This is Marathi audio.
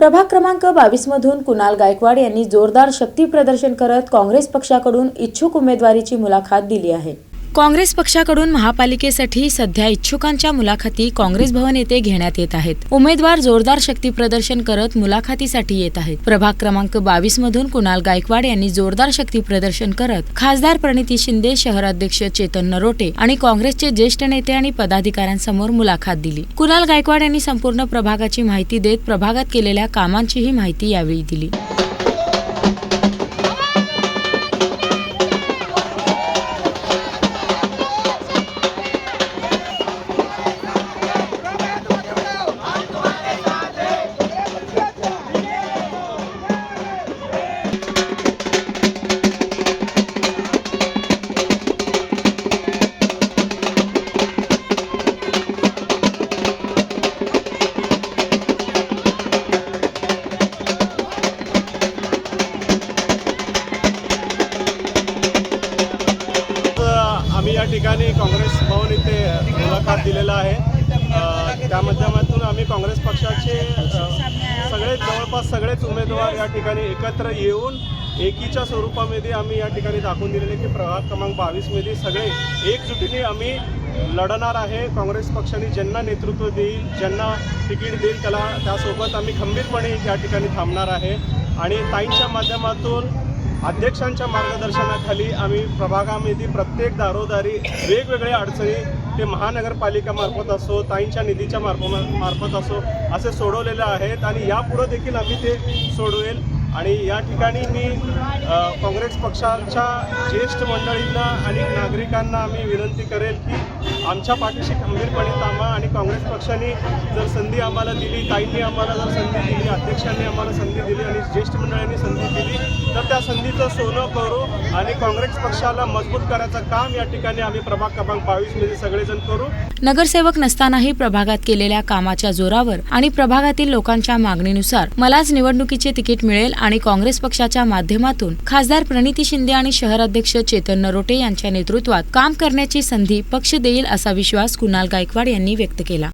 प्रभाग क्रमांक 22 मधून कुणाल गायकवाड यांनी जोरदार शक्ती प्रदर्शन करत काँग्रेस पक्षाकडून इच्छुक उमेदवारीची मुलाखत दिली आहे। काँग्रेस पक्षाकडून महापालिकेसाठी सध्या इच्छुकांच्या मुलाखती काँग्रेस भवन येथे घेण्यात येत आहेत। उमेदवार जोरदार शक्ती प्रदर्शन करत मुलाखतीसाठी येत आहेत। प्रभाग क्रमांक 22 मधून कुणाल गायकवाड यांनी जोरदार शक्ती प्रदर्शन करत खासदार प्रणिती शिंदे, शहराध्यक्ष चेतन नरोटे आणि काँग्रेसचे ज्येष्ठ नेते आणि पदाधिकाऱ्यांसमोर मुलाखत दिली। कुणाल गायकवाड यांनी संपूर्ण प्रभागाची माहिती देत प्रभागात केलेल्या कामांचीही माहिती यावेळी दिली। आम्ही या ठिकाणी काँग्रेस भवन इथे मुलाखत दिलेला आहे। त्या माध्यमातून आम्ही काँग्रेस पक्षाचे जवळपास सगळेच उमेदवार या ठिकाणी एकत्र येऊन एकीच्या स्वरूपामध्ये आम्ही या ठिकाणी दाखवून दिलेले की प्रभाग क्रमांक 22 मध्ये सगळे एकजुटीने आम्ही लढणार आहे। काँग्रेस पक्षाने ज्यांना नेतृत्व देईल, ज्यांना तिकीट देईल त्यासोबत आम्ही खंबीरपणे या ठिकाणी थांबणार आहे। आणि ताईंच्या माध्यमातून अध्यक्षांच्या मार्गदर्शनाखाली आम्ही प्रभागामध्ये प्रत्येक दारोदारी वेगवेगळ्या अडचणी ते महानगरपालिकामार्फत असो, ताईंच्या निधीच्या मार्फत असो असे सोडवलेले आहेत आणि यापुढे देखील आम्ही ते सोडवेल। आणि या ठिकाणी मी काँग्रेस पक्षाच्या ज्येष्ठ मंडळींना आणि नागरिकांना आम्ही विनंती करेल की आमच्या पाठीशी खंबीरपणे थांबा आणि काँग्रेस पक्षाने जर संधी आम्हाला दिली, ताईंनी आम्हाला जर संधी दिली, अध्यक्षांनी आम्हाला संधी दिली आणि ज्येष्ठ मंडळांनी संधी दिली तर त्या संधीचं सोनं करू आणि काँग्रेस पक्षाला मजबूत करायचं काम या ठिकाणी आम्ही प्रभाग क्रमांक 22 मध्ये सगळेजण करू। नगरसेवक नसतानाही प्रभागात केलेल्या कामाच्या जोरावर आणि प्रभागातील लोकांच्या मागणीनुसार मलाच निवडणुकीचे तिकीट मिळेल आणि काँग्रेस पक्षाच्या माध्यमातून खासदार प्रणिती शिंदे आणि शहराध्यक्ष चेतन नरोटे यांच्या नेतृत्वात काम करण्याची संधी पक्ष देईल असा विश्वास कुणाल गायकवाड यांनी व्यक्त केला।